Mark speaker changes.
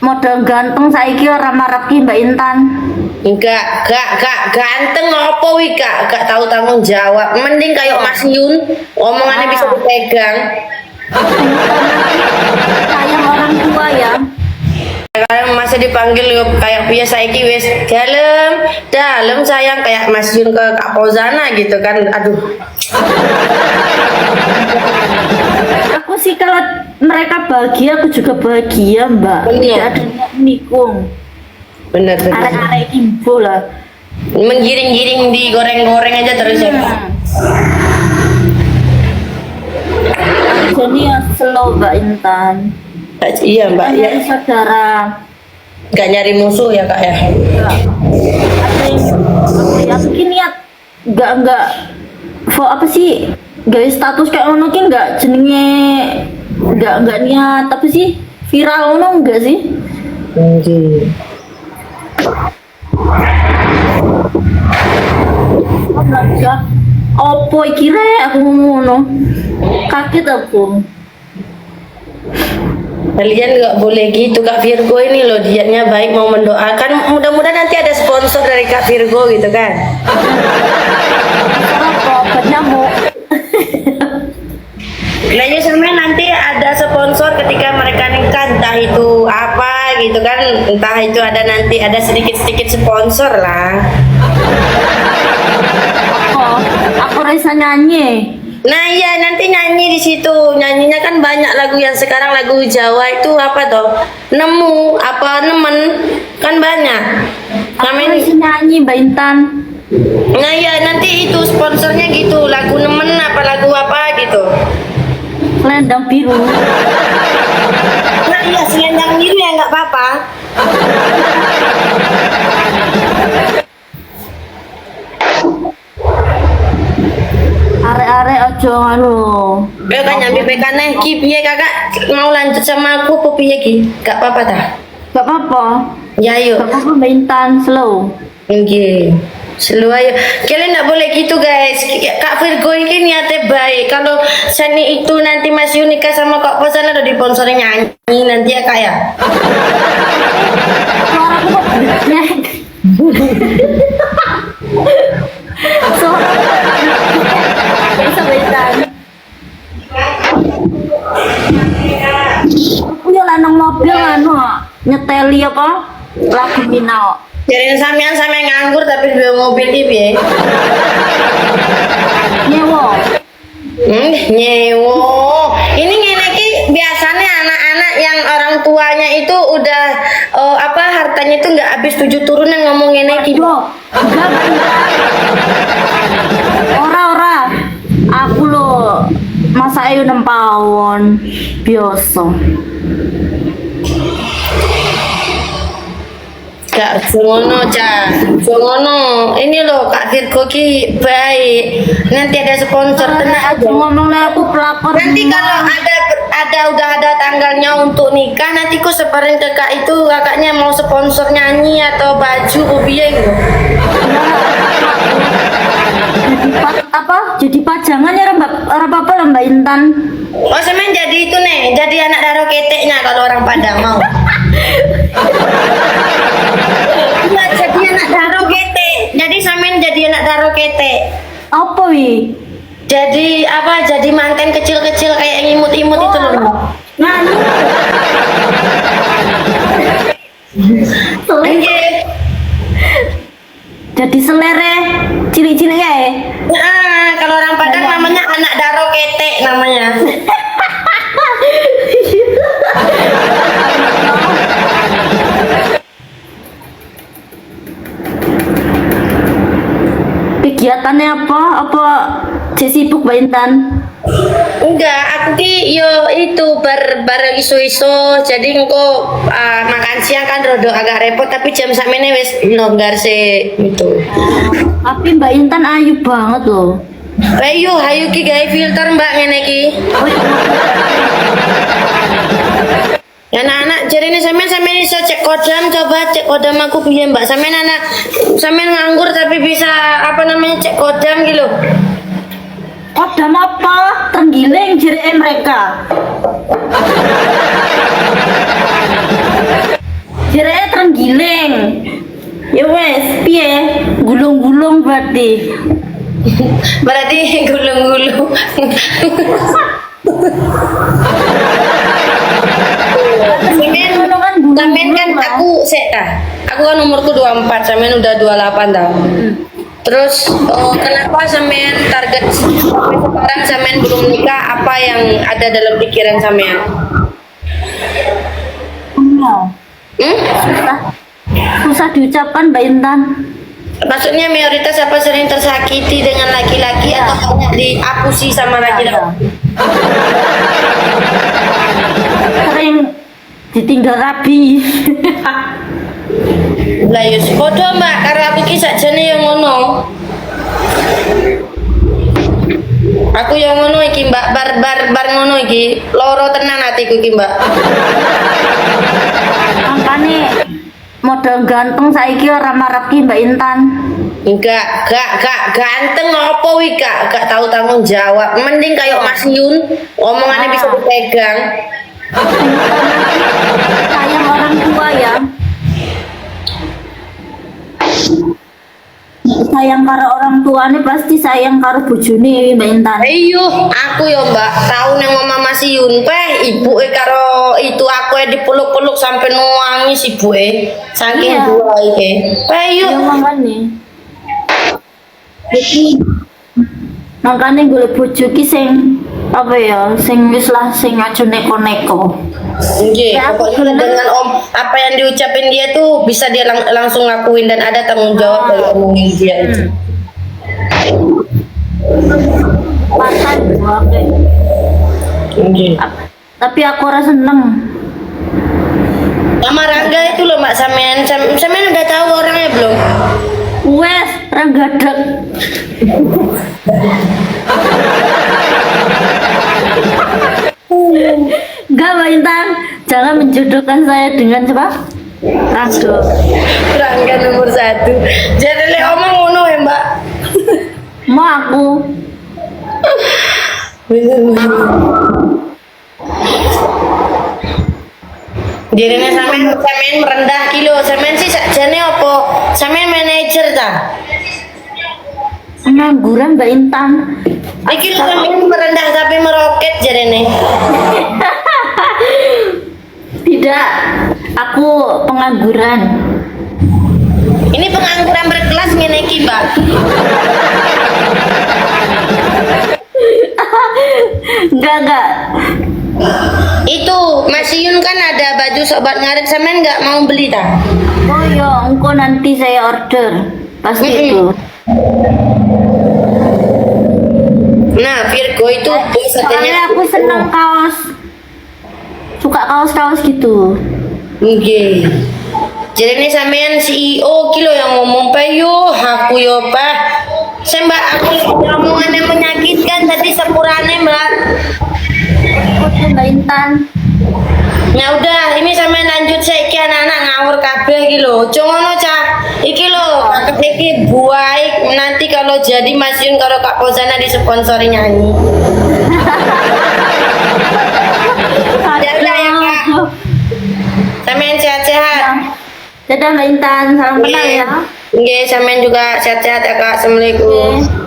Speaker 1: model ganteng saiki ora marep ki Mbak Intan.
Speaker 2: Enggak ganteng ngopo wi gak tahu tanggung jawab. Mending kayak Mas Yun, omongannya bisa dipegang.
Speaker 1: Sayang orang tua ya.
Speaker 2: Sekarang masih dipanggil yo kayak biasa iki wis dalam sayang kayak Mas Yun ke Kak Fauzana gitu kan. Aduh.
Speaker 1: Aku sih kalau mereka bahagia, aku juga bahagia Mbak.
Speaker 2: Bener.
Speaker 1: Tidak ada niat menikung.
Speaker 2: Bener.
Speaker 1: Arek-arek info lah.
Speaker 2: Menggiring-giring digoreng-goreng aja terus ya.
Speaker 1: Jadi yang slow Mbak Intan.
Speaker 2: Iya Mbak ya.
Speaker 1: Nyari saudara.
Speaker 2: Gak nyari musuh ya Kak ya.
Speaker 1: Ada yang mungkin niat enggak apa sih? Guys status kayak ngono ki enggak jenenge enggak niat tapi sih viral ngono enggak sih?
Speaker 2: Oke.
Speaker 1: Opo iki rek aku ngono. Kaget aku.
Speaker 2: Kalian nggak boleh gitu Kak Virgo ini loh, dietnya baik, mau mendoakan, mudah-mudahan nanti ada sponsor dari Kak Virgo gitu kan.
Speaker 1: Apa nyamuk?
Speaker 2: Kayaknya sampai nanti ada sponsor ketika mereka nikah, entah itu apa gitu kan, entah itu ada nanti ada sedikit-sedikit sponsor lah.
Speaker 1: Aku rasa nyanyi.
Speaker 2: Nah iya nanti nyanyi di situ, nyanyinya kan banyak lagu yang sekarang lagu Jawa itu apa toh, nemu apa nemen kan banyak.
Speaker 1: Aku rasa nyanyi Mbak Intan.
Speaker 2: Nah iya nanti itu sponsornya gitu, lagu nemen apa lagu apa gitu.
Speaker 1: Selendang biru.
Speaker 2: Nah iya selendang biru ya nggak apa-apa.
Speaker 1: Arek-arek aja ngono.
Speaker 2: Ayo kan nyambi bekane ki piye Kakak mau lanjut sama aku apa piye ki? Gak apa-apa ta?
Speaker 1: Gak apa-apa.
Speaker 2: Ya ayo.
Speaker 1: Gak apa-apa Mbak Intan, slow.
Speaker 2: Nggih. Selu ayo. Kalian nggak boleh gitu guys. Kak Virgo ini niatnya baik. Kalau Sani itu nanti Mas Yu nikah sama Kak Fauzana udah disponsori nyanyi nanti ya Kak ya.
Speaker 1: Suaraku kok nyek. Bisa Mbak Intan. Aku punya lanang mobil anu nyeteli apa? Lagu Minao.
Speaker 2: Jadi sampean nganggur tapi di mobil TV ya.
Speaker 1: Nyewo.
Speaker 2: Nyewo. Ini ngene ki biasanya anak-anak yang orang tuanya itu udah apa hartanya itu nggak habis 7 turunan ngomong ngene ki.
Speaker 1: Loh, enggak Mbak Intan. Ora. Aku lo masa ayu 6 tahun biasa.
Speaker 2: Gak jongono jongono ini loh Kak Virgo ki baik, nanti ada sponsor tenang aja.
Speaker 1: Ngomong lah aku pelakor.
Speaker 2: Nanti kalau udah ada tanggalnya untuk nikah, nanti ku separin ke Kak itu kakaknya mau sponsor nyanyi atau baju piye gitu.
Speaker 1: Apa? Jadi pajangan ya ora apa-apa lah Mbak Intan.
Speaker 2: Oh semen jadi itu nih, jadi anak daro keteknya kalau orang Padang mau. Enggak jadi anak daro ketek. Jadi samen jadi anak daro ketek.
Speaker 1: Apa wi?
Speaker 2: Jadi apa? Jadi manten kecil-kecil kayak yang imut-imut itu loh.
Speaker 1: Nganu.
Speaker 2: Nggih.
Speaker 1: Jadi selere cilik-cilik ya.
Speaker 2: Nah, kalau orang Padang namanya anak daro ketek namanya.
Speaker 1: Kegiatannya apa? Apa sibuk Mbak Intan?
Speaker 2: Enggak, aku ki yo itu bareng iso-iso. Jadi engko makan siang kan rodo agak repot tapi jam sakmene wis longgar sih itu.
Speaker 1: Tapi Mbak Intan ayu banget loh.
Speaker 2: Ayo ki gawe filter Mbak ngene ki. Anak-anak jadi ini sampean iso cek kodam, coba cek kodam aku piye Mbak. Sampean nganggur tapi bisa apa namanya cek kodam gitu.
Speaker 1: Kodam apa? Tenggiling jere mereka. berarti.
Speaker 2: Berarti gulung-gulung. Samen kan aku aku kan umurku 24, Samen udah 28 tahun. Terus kenapa Samen target sampai sekarang Samen belum nikah? Apa yang ada dalam pikiran Samen?
Speaker 1: Susah. Susah diucapkan Mbak Intan.
Speaker 2: Maksudnya mayoritas apa sering tersakiti dengan laki-laki atau hanya diapusi sama laki-laki?
Speaker 1: Sering ditinggal rabi.
Speaker 2: Lah yo padha Mbak, karo aku ki sakjane yang ngono. Aku yang ngono iki Mbak, bar ngono iki, loro tenan atiku iki Mbak.
Speaker 1: Makane model ganteng saiki ora marep ki Mbak Intan.
Speaker 2: Enggak ganteng apa wi gak tahu tanggung jawab. Mending kayak Mas Yun, omongannya bisa dipegang.
Speaker 1: Sayang orang tua ya. Sayang karo orang tua nih pasti sayang karo bojone Mbak Intan.
Speaker 2: Ayo, aku ya Mbak, tahu nang Mama Mas Yun ibuke karo itu aku dipeluk-peluk sampai nangis ibuke. Saking
Speaker 1: Iya.
Speaker 2: dua iki. Ayo.
Speaker 1: Ya makane. Makane golek bojo ki sing apa ya, sing wis lah sing aja neko-neko.
Speaker 2: Nggih,
Speaker 1: Ya, aku
Speaker 2: pokoknya
Speaker 1: bener.
Speaker 2: dengan apa yang diucapin dia tuh bisa dia langsung lakuin dan ada tanggung jawab dari omongin dia itu.
Speaker 1: Pasal banget.
Speaker 2: Nggih.
Speaker 1: Tapi aku ora seneng.
Speaker 2: Sama Rangga itu loh Mbak Samen udah tahu orangnya belum?
Speaker 1: Wes, orang gadek. Enggak Mbak Intan, jangan menjodohkan saya dengan siapa? Rangga.
Speaker 2: Rangga nomor 1. Jadi le omong ngono ya Mbak.
Speaker 1: Mau aku.
Speaker 2: Bener. Dirinya Samen merendah kilo. Samen sih sakjane apa? Samen manajer ta?
Speaker 1: Pengangguran Mbak Intan.
Speaker 2: Iki lho Samen merendah tapi meroket jarene.
Speaker 1: Tidak, aku pengangguran.
Speaker 2: Ini pengangguran berkelas ngene iki, Mbak.
Speaker 1: Enggak.
Speaker 2: Itu Mas Yun kan ada baju sobat ngarit Samen nggak mau beli ta?
Speaker 1: Oh ya, engko nanti saya order. Pasti itu.
Speaker 2: Nah, Virgo itu
Speaker 1: Soalnya aku seneng kaos. Suka kaos-kaos gitu.
Speaker 2: Nggih. Jadi ini sampean CEO kilo yang ngomong payo, aku yo Pak. Saya Mbak aku omongan yang menyakitkan tadi sepurane Mbak.
Speaker 1: Oke Mbak Intan.
Speaker 2: Ya udah, ini sampean lanjut saiki anak-anak ngawur kabeh iki lho. Ojo ngono Cak. Iki lho, iki baik nanti kalau jadi Mas Yun karo Kak Posana disponsori nyanyi. Ya udah ya Kak. Sampean sehat-sehat.
Speaker 1: Dadah Mbak Intan, salam kenal ya.
Speaker 2: Nggih, sampean juga sehat-sehat ya Kak. Assalamualaikum.
Speaker 1: Oke.